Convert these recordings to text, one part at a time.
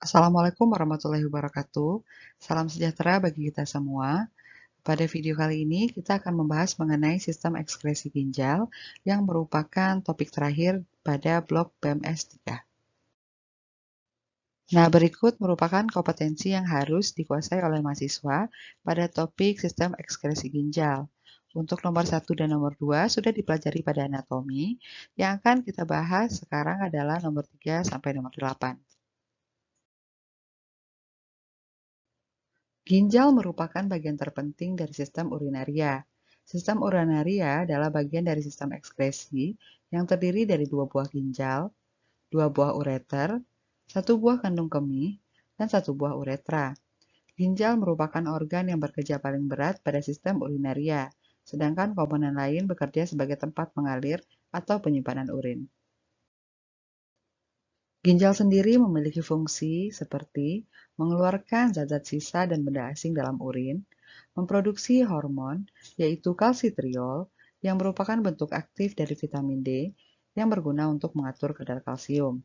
Assalamualaikum warahmatullahi wabarakatuh. Salam sejahtera bagi kita semua. Pada video kali ini, kita akan membahas mengenai sistem ekskresi ginjal yang merupakan topik terakhir pada blok BMS 3. Nah, berikut merupakan kompetensi yang harus dikuasai oleh mahasiswa pada topik sistem ekskresi ginjal. Untuk nomor 1 dan nomor 2 sudah dipelajari pada anatomi. Yang akan kita bahas sekarang adalah nomor 3 sampai nomor 8. Ginjal merupakan bagian terpenting dari sistem urinaria. Sistem urinaria adalah bagian dari sistem ekskresi yang terdiri dari dua buah ginjal, dua buah ureter, satu buah kandung kemih, dan satu buah uretra. Ginjal merupakan organ yang bekerja paling berat pada sistem urinaria, sedangkan komponen lain bekerja sebagai tempat mengalir atau penyimpanan urin. Ginjal sendiri memiliki fungsi seperti mengeluarkan zat-zat sisa dan benda asing dalam urin, memproduksi hormon, yaitu kalsitriol, yang merupakan bentuk aktif dari vitamin D yang berguna untuk mengatur kadar kalsium.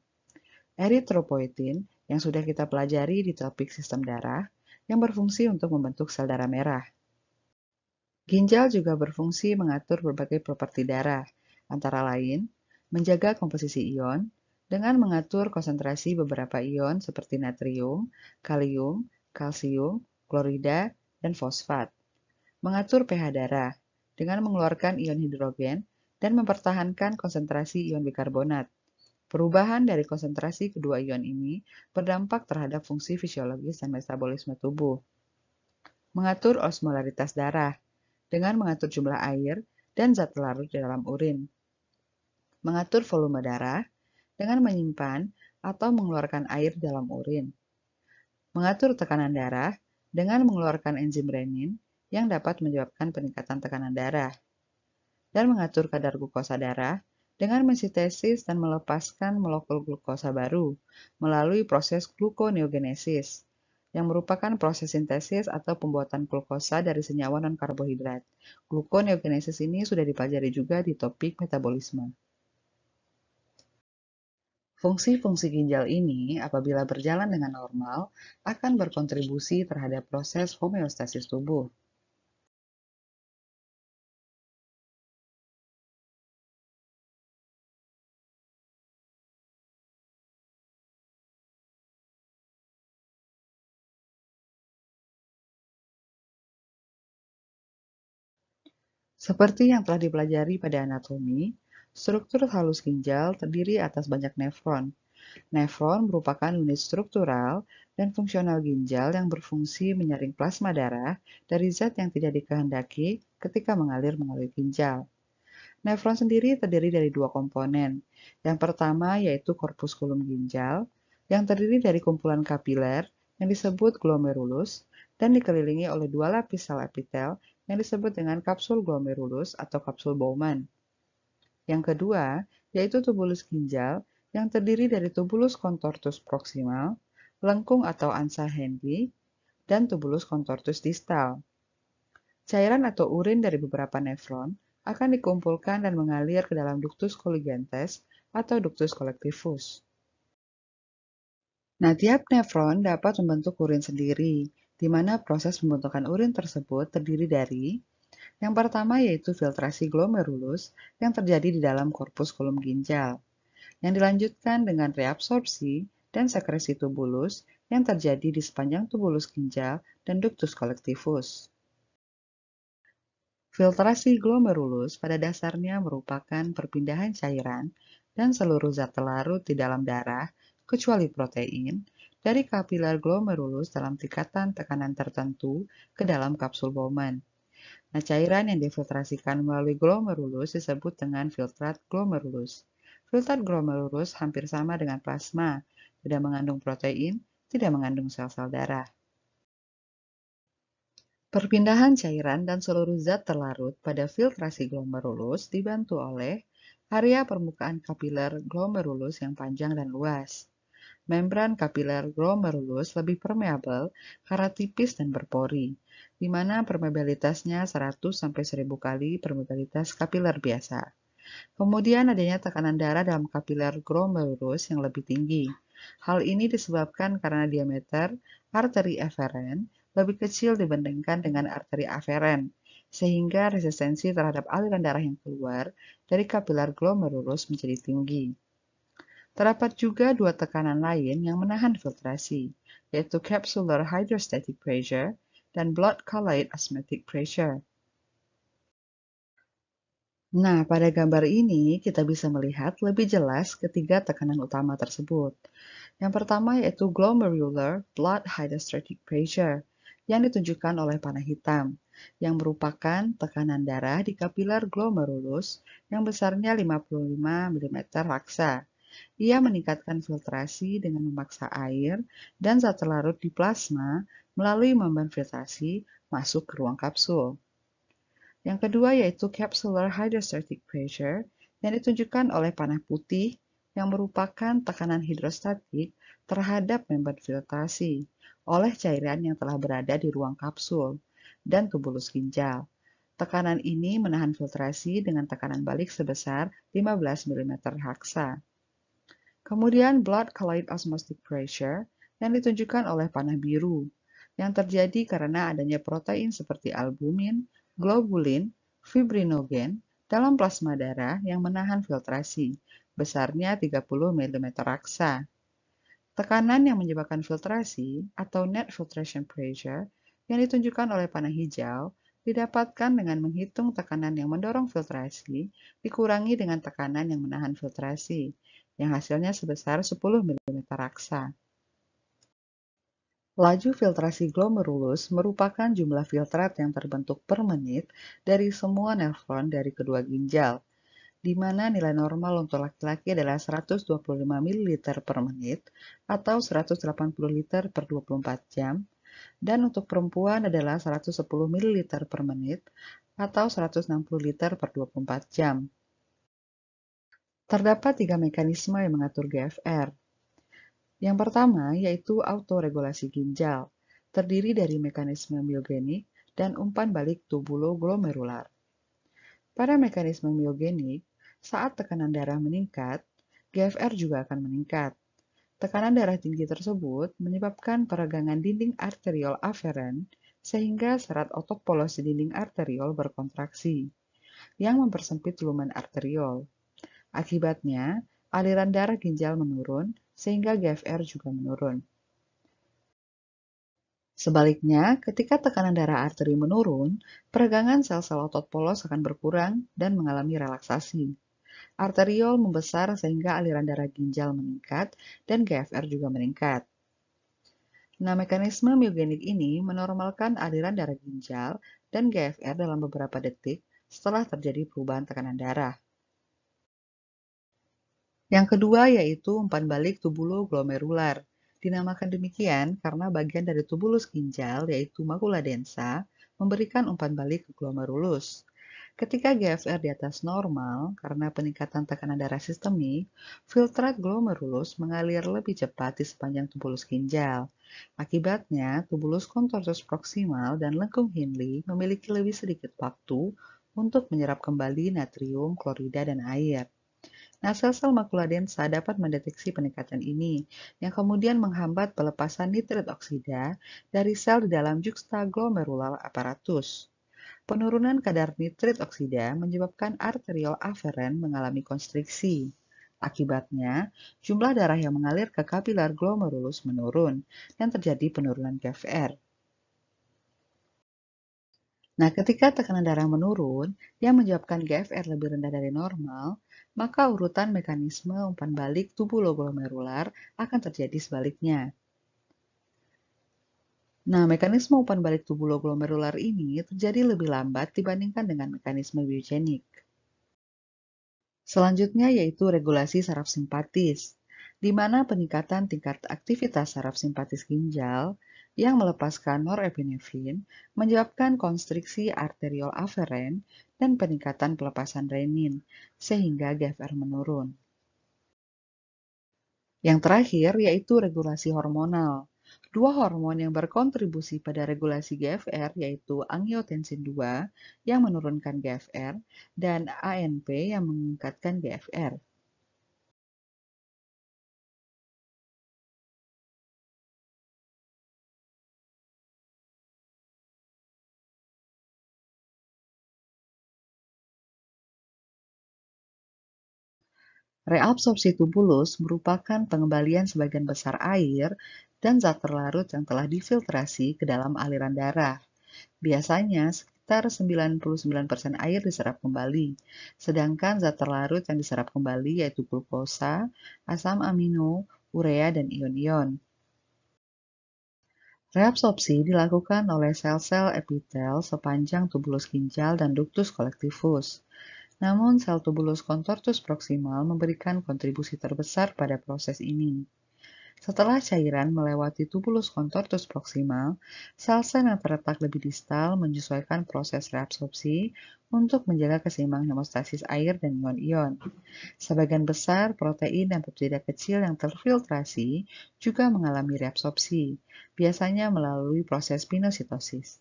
Eritropoietin, yang sudah kita pelajari di topik sistem darah, yang berfungsi untuk membentuk sel darah merah. Ginjal juga berfungsi mengatur berbagai properti darah, antara lain menjaga komposisi ion dengan mengatur konsentrasi beberapa ion seperti natrium, kalium, kalsium, klorida, dan fosfat. Mengatur pH darah dengan mengeluarkan ion hidrogen dan mempertahankan konsentrasi ion bikarbonat. Perubahan dari konsentrasi kedua ion ini berdampak terhadap fungsi fisiologis dan metabolisme tubuh. Mengatur osmolaritas darah dengan mengatur jumlah air dan zat larut di dalam urin. Mengatur volume darah dengan menyimpan atau mengeluarkan air dalam urin. Mengatur tekanan darah dengan mengeluarkan enzim renin yang dapat menyebabkan peningkatan tekanan darah. Dan mengatur kadar glukosa darah dengan mensintesis dan melepaskan molekul glukosa baru melalui proses gluconeogenesis, yang merupakan proses sintesis atau pembuatan glukosa dari senyawa non-karbohidrat. Gluconeogenesis ini sudah dipelajari juga di topik metabolisme. Fungsi-fungsi ginjal ini, apabila berjalan dengan normal, akan berkontribusi terhadap proses homeostasis tubuh. Seperti yang telah dipelajari pada anatomi, struktur halus ginjal terdiri atas banyak nefron. Nefron merupakan unit struktural dan fungsional ginjal yang berfungsi menyaring plasma darah dari zat yang tidak dikehendaki ketika mengalir melalui ginjal. Nefron sendiri terdiri dari dua komponen. Yang pertama yaitu korpuskulum ginjal, yang terdiri dari kumpulan kapiler yang disebut glomerulus dan dikelilingi oleh dua lapis sel epitel yang disebut dengan kapsul glomerulus atau kapsul Bowman. Yang kedua yaitu tubulus ginjal yang terdiri dari tubulus contortus proximal, lengkung atau ansa Henle, dan tubulus contortus distal. Cairan atau urin dari beberapa nefron akan dikumpulkan dan mengalir ke dalam ductus colligentes atau ductus collectivus. Nah, tiap nefron dapat membentuk urin sendiri, di mana proses pembentukan urin tersebut terdiri dari yang pertama yaitu filtrasi glomerulus yang terjadi di dalam korpuskulum ginjal, yang dilanjutkan dengan reabsorpsi dan sekresi tubulus yang terjadi di sepanjang tubulus ginjal dan ductus collectivus. Filtrasi glomerulus pada dasarnya merupakan perpindahan cairan dan seluruh zat larut di dalam darah, kecuali protein, dari kapiler glomerulus dalam tingkatan tekanan tertentu ke dalam kapsul Bowman. Nah, cairan yang difiltrasikan melalui glomerulus disebut dengan filtrat glomerulus. Filtrat glomerulus hampir sama dengan plasma, tidak mengandung protein, tidak mengandung sel-sel darah. Perpindahan cairan dan seluruh zat terlarut pada filtrasi glomerulus dibantu oleh area permukaan kapiler glomerulus yang panjang dan luas. Membran kapiler glomerulus lebih permeabel karena tipis dan berpori, di mana permeabilitasnya 100-1000 kali permeabilitas kapiler biasa. Kemudian adanya tekanan darah dalam kapiler glomerulus yang lebih tinggi. Hal ini disebabkan karena diameter arteri eferen lebih kecil dibandingkan dengan arteri aferen, sehingga resistensi terhadap aliran darah yang keluar dari kapiler glomerulus menjadi tinggi. Terdapat juga dua tekanan lain yang menahan filtrasi, yaitu capsular hydrostatic pressure dan blood colloid osmotic pressure. Nah, pada gambar ini kita bisa melihat lebih jelas ketiga tekanan utama tersebut. Yang pertama yaitu glomerular blood hydrostatic pressure, yang ditunjukkan oleh panah hitam, yang merupakan tekanan darah di kapiler glomerulus yang besarnya 55 mm raksa. Ia meningkatkan filtrasi dengan memaksa air dan zat larut di plasma melalui memban filtrasi masuk ke ruang kapsul. Yang kedua yaitu capsular hydrostatic pressure yang ditunjukkan oleh panah putih yang merupakan tekanan hidrostatik terhadap memban filtrasi oleh cairan yang telah berada di ruang kapsul dan tubulus ginjal. Tekanan ini menahan filtrasi dengan tekanan balik sebesar 15 mm Hg. Kemudian blood colloid osmotic pressure yang ditunjukkan oleh panah biru, yang terjadi karena adanya protein seperti albumin, globulin, fibrinogen dalam plasma darah yang menahan filtrasi, besarnya 30 mm raksa. Tekanan yang menyebabkan filtrasi atau net filtration pressure yang ditunjukkan oleh panah hijau didapatkan dengan menghitung tekanan yang mendorong filtrasi dikurangi dengan tekanan yang menahan filtrasi, yang hasilnya sebesar 10 mm raksa. Laju filtrasi glomerulus merupakan jumlah filtrat yang terbentuk per menit dari semua nefron dari kedua ginjal, di mana nilai normal untuk laki-laki adalah 125 ml per menit atau 180 liter per 24 jam, dan untuk perempuan adalah 110 ml per menit atau 160 liter per 24 jam. Terdapat tiga mekanisme yang mengatur GFR. Yang pertama yaitu autoregulasi ginjal, terdiri dari mekanisme myogenik dan umpan balik tubuloglomerular. Pada mekanisme myogenik, saat tekanan darah meningkat, GFR juga akan meningkat. Tekanan darah tinggi tersebut menyebabkan peregangan dinding arteriol aferen sehingga serat otot polos di dinding arteriol berkontraksi, yang mempersempit lumen arteriol. Akibatnya, aliran darah ginjal menurun sehingga GFR juga menurun. Sebaliknya, ketika tekanan darah arteri menurun, peregangan sel-sel otot polos akan berkurang dan mengalami relaksasi. Arteriol membesar sehingga aliran darah ginjal meningkat dan GFR juga meningkat. Nah, mekanisme myogenik ini menormalkan aliran darah ginjal dan GFR dalam beberapa detik setelah terjadi perubahan tekanan darah. Yang kedua yaitu umpan balik tubuloglomerular. Dinamakan demikian karena bagian dari tubulus ginjal, yaitu makula densa, memberikan umpan balik ke glomerulus. Ketika GFR di atas normal, karena peningkatan tekanan darah sistemik, filtrat glomerulus mengalir lebih cepat di sepanjang tubulus ginjal. Akibatnya, tubulus contortus proximal dan lengkung Henle memiliki lebih sedikit waktu untuk menyerap kembali natrium, klorida, dan air. Nah, sel-sel makula densa dapat mendeteksi peningkatan ini, yang kemudian menghambat pelepasan nitrit oksida dari sel di dalam juxtaglomerular apparatus. Penurunan kadar nitrit oksida menyebabkan arteriol aferen mengalami konstriksi. Akibatnya, jumlah darah yang mengalir ke kapiler glomerulus menurun dan terjadi penurunan GFR. Nah, ketika tekanan darah menurun yang menyebabkan GFR lebih rendah dari normal, maka urutan mekanisme umpan balik tubuloglomerular akan terjadi sebaliknya. Nah, mekanisme umpan balik tubuloglomerular ini terjadi lebih lambat dibandingkan dengan mekanisme biogenik. Selanjutnya yaitu regulasi saraf simpatis, di mana peningkatan tingkat aktivitas saraf simpatis ginjal yang melepaskan norepinefrin menyebabkan konstriksi arteriol aferen dan peningkatan pelepasan renin, sehingga GFR menurun. Yang terakhir yaitu regulasi hormonal, Dua hormon yang berkontribusi pada regulasi GFR yaitu angiotensin 2 yang menurunkan GFR dan ANP yang meningkatkan GFR. Reabsorpsi tubulus merupakan pengembalian sebagian besar air dan zat terlarut yang telah difiltrasi ke dalam aliran darah. Biasanya sekitar 99% air diserap kembali, sedangkan zat terlarut yang diserap kembali yaitu glukosa, asam amino, urea, dan ion-ion. Reabsorpsi dilakukan oleh sel-sel epitel sepanjang tubulus ginjal dan ductus collectivus. Namun, sel tubulus contortus proximal memberikan kontribusi terbesar pada proses ini. Setelah cairan melewati tubulus contortus proximal, sel-sel yang terletak lebih distal menyesuaikan proses reabsorpsi untuk menjaga keseimbangan hemostasis air dan ion-ion. Sebagian besar protein dan peptida kecil yang terfiltrasi juga mengalami reabsorpsi, biasanya melalui proses pinositosis.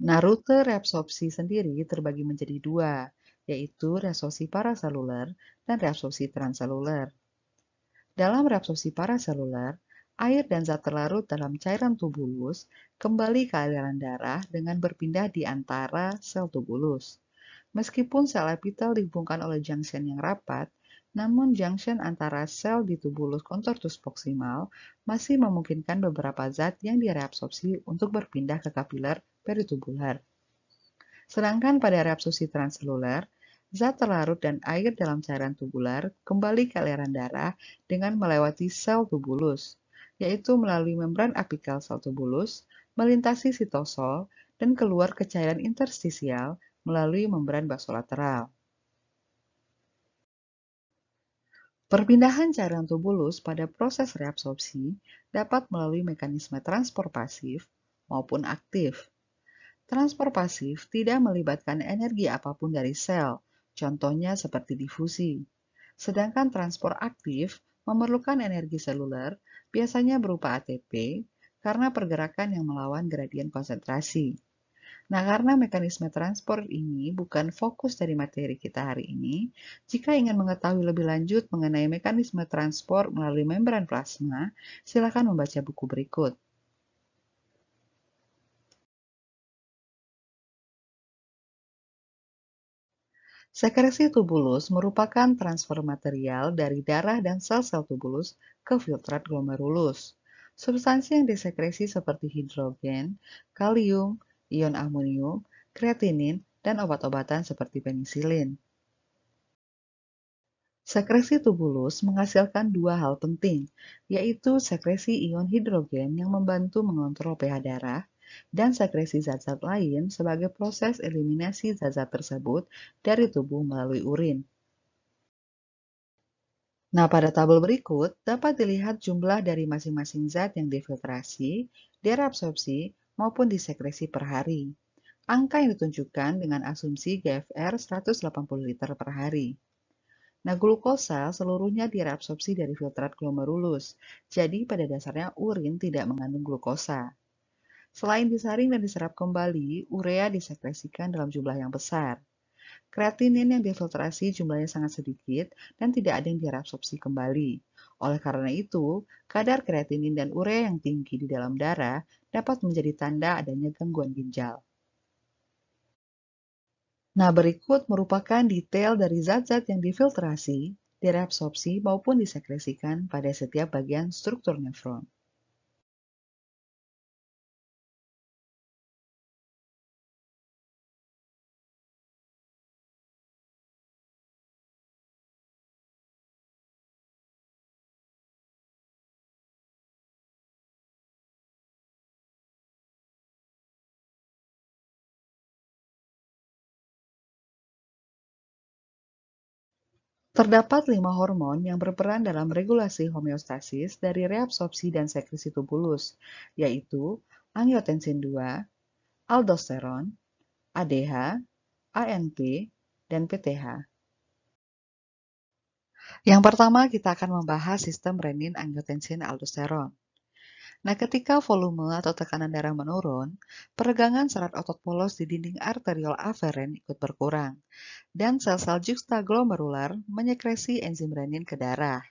Nah, rute reabsorpsi sendiri terbagi menjadi dua, yaitu reabsorpsi paraseluler dan reabsorpsi transseluler. Dalam reabsorpsi paraseluler, air dan zat terlarut dalam cairan tubulus kembali ke aliran darah dengan berpindah di antara sel tubulus. Meskipun sel epitel dihubungkan oleh junction yang rapat, namun junction antara sel di tubulus contortus proximal masih memungkinkan beberapa zat yang direabsorpsi untuk berpindah ke kapiler peritubular. Sedangkan pada reabsorpsi transseluler, zat terlarut dan air dalam cairan tubular kembali ke aliran darah dengan melewati sel tubulus, yaitu melalui membran apikal sel tubulus, melintasi sitosol, dan keluar ke cairan interstisial melalui membran basolateral. Perpindahan cairan tubulus pada proses reabsorpsi dapat melalui mekanisme transport pasif maupun aktif. Transport pasif tidak melibatkan energi apapun dari sel, contohnya seperti difusi. Sedangkan transport aktif memerlukan energi seluler, biasanya berupa ATP, karena pergerakan yang melawan gradien konsentrasi. Nah, karena mekanisme transport ini bukan fokus dari materi kita hari ini, jika ingin mengetahui lebih lanjut mengenai mekanisme transport melalui membran plasma, silakan membaca buku berikut. Sekresi tubulus merupakan transfer material dari darah dan sel-sel tubulus ke filtrat glomerulus. Substansi yang disekresi seperti hidrogen, kalium, ion amonium, kreatinin, dan obat-obatan seperti penisilin. Sekresi tubulus menghasilkan dua hal penting, yaitu sekresi ion hidrogen yang membantu mengontrol pH darah dan sekresi zat-zat lain sebagai proses eliminasi zat-zat tersebut dari tubuh melalui urin. Nah, pada tabel berikut dapat dilihat jumlah dari masing-masing zat yang difiltrasi, direabsorpsi, maupun disekresi per hari. Angka yang ditunjukkan dengan asumsi GFR 180 liter per hari. Nah, glukosa seluruhnya direabsorpsi dari filtrat glomerulus, jadi pada dasarnya urin tidak mengandung glukosa. Selain disaring dan diserap kembali, urea disekresikan dalam jumlah yang besar. Kreatinin yang difiltrasi jumlahnya sangat sedikit dan tidak ada yang direabsorpsi kembali. Oleh karena itu, kadar kreatinin dan urea yang tinggi di dalam darah dapat menjadi tanda adanya gangguan ginjal. Nah, berikut merupakan detail dari zat-zat yang difiltrasi, direabsorpsi, maupun disekresikan pada setiap bagian struktur nefron. Terdapat 5 hormon yang berperan dalam regulasi homeostasis dari reabsorpsi dan sekresi tubulus, yaitu angiotensin 2, aldosteron, ADH, ANP, dan PTH. Yang pertama, kita akan membahas sistem renin angiotensin aldosteron. Nah, ketika volume atau tekanan darah menurun, peregangan serat otot polos di dinding arteriol aferen ikut berkurang, dan sel-sel juxtaglomerular menyekresi enzim renin ke darah.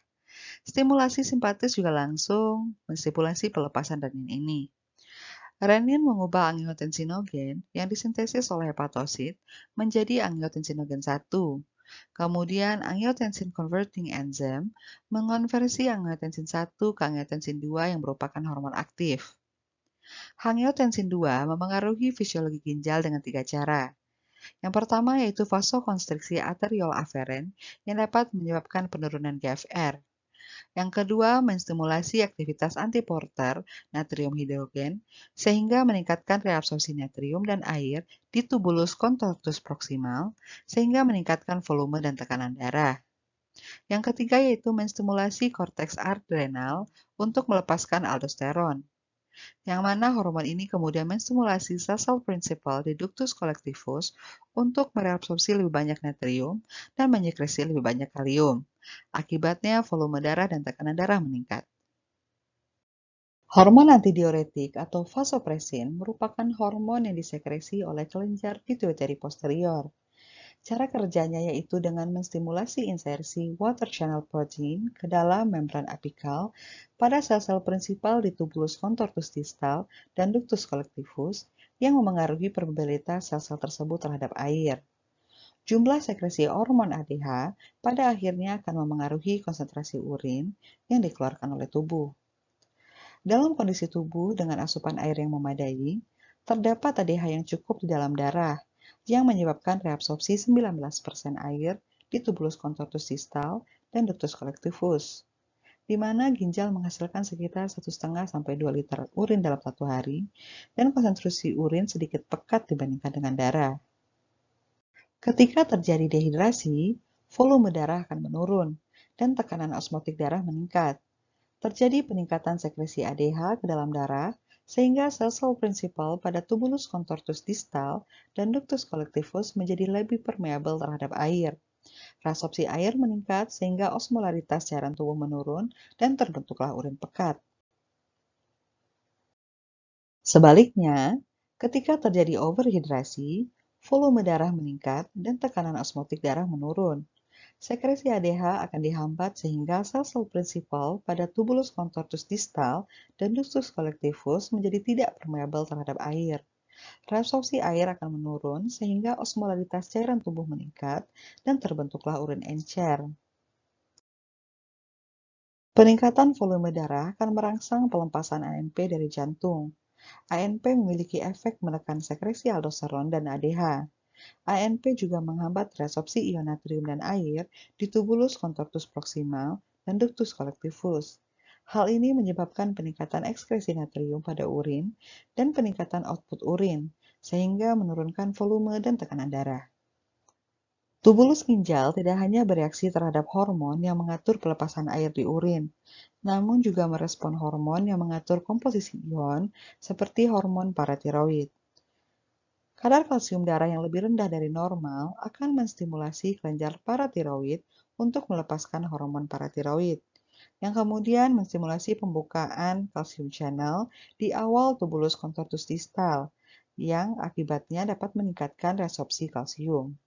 Stimulasi simpatis juga langsung menstimulasi pelepasan renin ini. Renin mengubah angiotensinogen yang disintesis oleh hepatosit menjadi angiotensinogen 1. Kemudian angiotensin converting enzyme mengonversi angiotensin 1 ke angiotensin 2 yang merupakan hormon aktif. Angiotensin 2 memengaruhi fisiologi ginjal dengan 3 cara. Yang pertama yaitu vasokonstriksi arteriol aferen yang dapat menyebabkan penurunan GFR. Yang kedua, menstimulasi aktivitas antiporter natrium hidrogen sehingga meningkatkan reabsorpsi natrium dan air di tubulus contortus proximal sehingga meningkatkan volume dan tekanan darah. Yang ketiga yaitu menstimulasi korteks adrenal untuk melepaskan aldosteron, yang mana hormon ini kemudian menstimulasi sel-sel prinsipal di ductus collectivus untuk mereabsorpsi lebih banyak natrium dan menyekresi lebih banyak kalium. Akibatnya volume darah dan tekanan darah meningkat. Hormon antidiuretik atau vasopresin merupakan hormon yang disekresi oleh kelenjar pituitary posterior. Cara kerjanya yaitu dengan menstimulasi insersi water channel protein ke dalam membran apikal pada sel-sel prinsipal di tubulus contortus distal dan ductus collectivus yang memengaruhi permeabilitas sel-sel tersebut terhadap air. Jumlah sekresi hormon ADH pada akhirnya akan memengaruhi konsentrasi urin yang dikeluarkan oleh tubuh. Dalam kondisi tubuh dengan asupan air yang memadai, terdapat ADH yang cukup di dalam darah, yang menyebabkan reabsorpsi 19% air di tubulus contortus distal dan ductus collectivus, di mana ginjal menghasilkan sekitar 1,5–2 liter urin dalam 1 hari, dan konsentrasi urin sedikit pekat dibandingkan dengan darah. Ketika terjadi dehidrasi, volume darah akan menurun, dan tekanan osmotik darah meningkat. Terjadi peningkatan sekresi ADH ke dalam darah, sehingga sel-sel prinsipal pada tubulus contortus distal dan ductus collectivus menjadi lebih permeabel terhadap air. Reabsorpsi air meningkat sehingga osmolaritas cairan tubuh menurun dan terbentuklah urin pekat. Sebaliknya, ketika terjadi overhidrasi, volume darah meningkat dan tekanan osmotik darah menurun. Sekresi ADH akan dihambat sehingga sel-sel prinsipal pada tubulus contortus distal dan ductus collectivus menjadi tidak permeabel terhadap air. Reabsorpsi air akan menurun sehingga osmolaritas cairan tubuh meningkat dan terbentuklah urin encer. Peningkatan volume darah akan merangsang pelepasan ANP dari jantung. ANP memiliki efek menekan sekresi aldosteron dan ADH. ANP juga menghambat reabsorpsi ion natrium dan air di tubulus contortus proximal dan ductus collectivus. Hal ini menyebabkan peningkatan ekskresi natrium pada urin dan peningkatan output urin, sehingga menurunkan volume dan tekanan darah. Tubulus ginjal tidak hanya bereaksi terhadap hormon yang mengatur pelepasan air di urin, namun juga merespon hormon yang mengatur komposisi ion seperti hormon paratiroid. Kadar kalsium darah yang lebih rendah dari normal akan menstimulasi kelenjar paratiroid untuk melepaskan hormon paratiroid, yang kemudian menstimulasi pembukaan kalsium channel di awal tubulus contortus distal, yang akibatnya dapat meningkatkan reabsorpsi kalsium.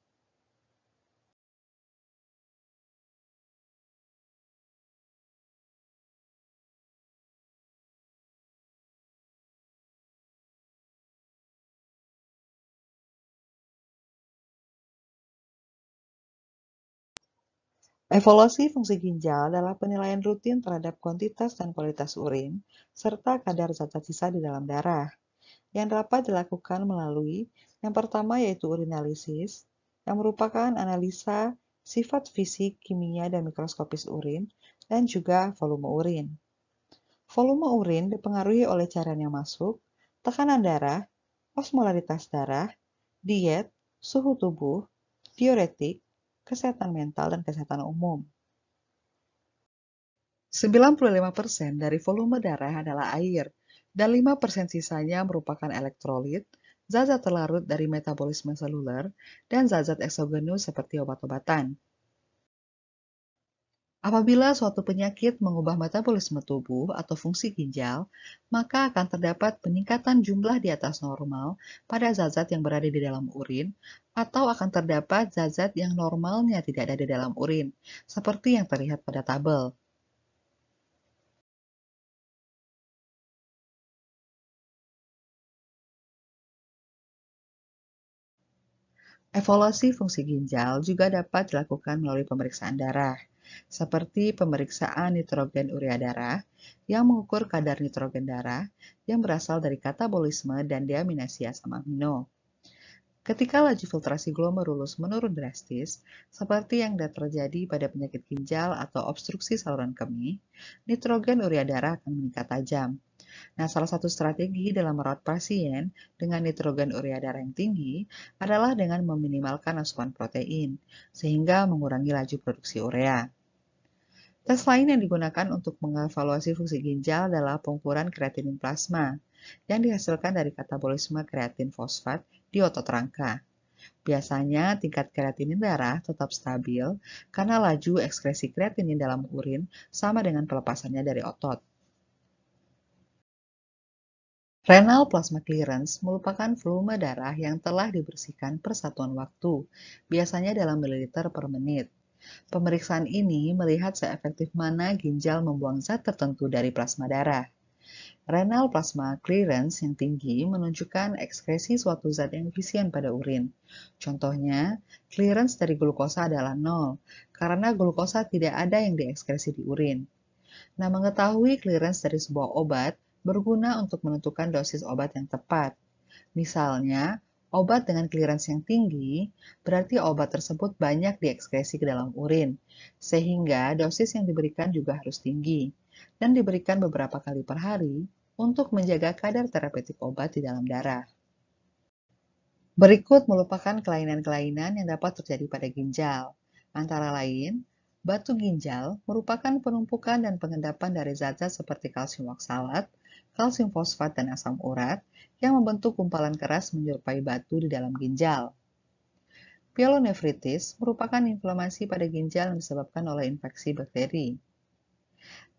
Evaluasi fungsi ginjal adalah penilaian rutin terhadap kuantitas dan kualitas urin, serta kadar zat sisa di dalam darah, yang dapat dilakukan melalui yang pertama yaitu urinalisis, yang merupakan analisa sifat fisik, kimia, dan mikroskopis urin, dan juga volume urin. Volume urin dipengaruhi oleh cairan yang masuk, tekanan darah, osmolaritas darah, diet, suhu tubuh, diuretik, kesehatan mental, dan kesehatan umum. 95% dari volume darah adalah air, dan 5% sisanya merupakan elektrolit, zat-zat terlarut dari metabolisme seluler, dan zat-zat eksogenus seperti obat-obatan. Apabila suatu penyakit mengubah metabolisme tubuh atau fungsi ginjal, maka akan terdapat peningkatan jumlah di atas normal pada zat-zat yang berada di dalam urin, atau akan terdapat zat-zat yang normalnya tidak ada di dalam urin, seperti yang terlihat pada tabel. Evaluasi fungsi ginjal juga dapat dilakukan melalui pemeriksaan darah, seperti pemeriksaan nitrogen urea darah yang mengukur kadar nitrogen darah yang berasal dari katabolisme dan deaminasi asam amino. Ketika laju filtrasi glomerulus menurun drastis, seperti yang terjadi pada penyakit ginjal atau obstruksi saluran kemih, nitrogen urea darah akan meningkat tajam. Nah, salah satu strategi dalam merawat pasien dengan nitrogen urea darah yang tinggi adalah dengan meminimalkan asupan protein, sehingga mengurangi laju produksi urea. Tes lain yang digunakan untuk mengevaluasi fungsi ginjal adalah pengukuran kreatinin plasma, yang dihasilkan dari katabolisme kreatin fosfat di otot rangka. Biasanya tingkat kreatinin darah tetap stabil karena laju ekskresi kreatinin dalam urin sama dengan pelepasannya dari otot. Renal plasma clearance merupakan volume darah yang telah dibersihkan per satuan waktu, biasanya dalam mililiter per menit. Pemeriksaan ini melihat seefektif mana ginjal membuang zat tertentu dari plasma darah. Renal plasma clearance yang tinggi menunjukkan ekskresi suatu zat yang efisien pada urin. Contohnya, clearance dari glukosa adalah 0, karena glukosa tidak ada yang diekskresi di urin. Nah, mengetahui clearance dari sebuah obat berguna untuk menentukan dosis obat yang tepat. Misalnya, obat dengan clearance yang tinggi berarti obat tersebut banyak diekskresi ke dalam urin, sehingga dosis yang diberikan juga harus tinggi, dan diberikan beberapa kali per hari untuk menjaga kadar terapeutik obat di dalam darah. Berikut merupakan kelainan-kelainan yang dapat terjadi pada ginjal. Antara lain, batu ginjal merupakan penumpukan dan pengendapan dari zat-zat seperti kalsium oksalat, kalsium fosfat, dan asam urat yang membentuk gumpalan keras menyerupai batu di dalam ginjal. Pyelonefritis merupakan inflamasi pada ginjal yang disebabkan oleh infeksi bakteri.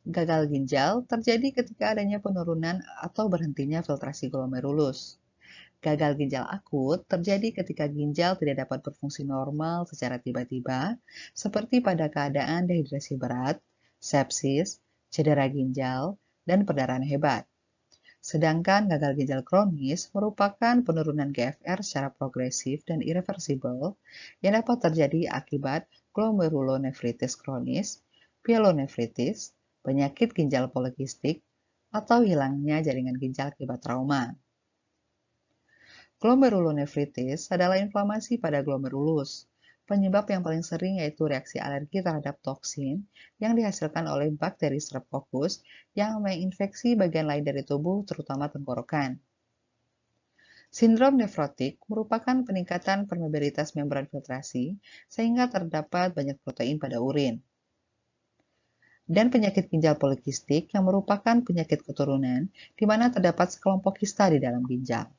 Gagal ginjal terjadi ketika adanya penurunan atau berhentinya filtrasi glomerulus. Gagal ginjal akut terjadi ketika ginjal tidak dapat berfungsi normal secara tiba-tiba, seperti pada keadaan dehidrasi berat, sepsis, cedera ginjal, dan perdarahan hebat. Sedangkan gagal ginjal kronis merupakan penurunan GFR secara progresif dan irreversibel yang dapat terjadi akibat glomerulonefritis kronis, pyelonefritis, penyakit ginjal polikistik, atau hilangnya jaringan ginjal akibat trauma. Glomerulonefritis adalah inflamasi pada glomerulus. Penyebab yang paling sering yaitu reaksi alergi terhadap toksin yang dihasilkan oleh bakteri Streptococcus yang menginfeksi bagian lain dari tubuh, terutama tenggorokan. Sindrom nefrotik merupakan peningkatan permeabilitas membran filtrasi sehingga terdapat banyak protein pada urin. Dan penyakit ginjal polikistik yang merupakan penyakit keturunan di mana terdapat sekelompok kista di dalam ginjal.